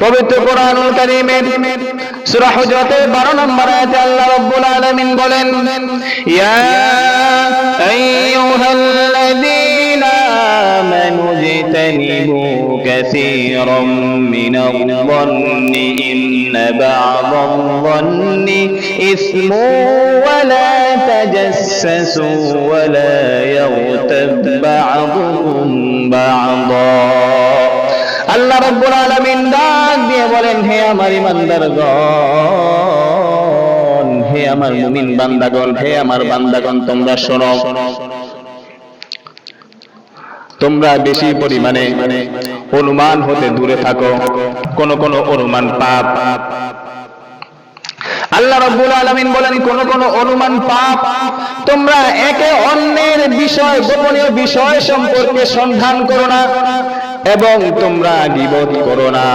পবিত্র কোরআনুল কারীমের সূরা হুজরাতের 12 নম্বর আয়াতে আল্লাহ রাব্বুল আলামিন বলেন, ইয়া আইয়ুহাল্লাযীনা আমানু ইজতানিবু কাসীরাম মিনায-যন্নি ইন্না বা'দায-যন্নি ইসমু ওয়া লা তাজাসসাসু ওয়া লা ইয়াগতাব বা'দুকুম বা'দা। আল্লাহ রাব্বুল আলামিন ডাক দিয়ে বলেন, হে আমার ঈমানদারগণ, হে আমার মুমিন বান্দাগণ, হে আমার বান্দাগণ, তোমরা শোনো, তোমরা বেশি পরিমাণে অনুমান হতে দূরে থাকো। কোন কোন অনুমান পাপ। আল্লাহ রাব্বুল আলামিন বলেন, কোন কোন অনুমান পাপ। তোমরা একে অন্যের বিষয়, গোপনীয় বিষয় সম্পর্কে সন্ধান করো না এবং তোমরা গীবত করো না।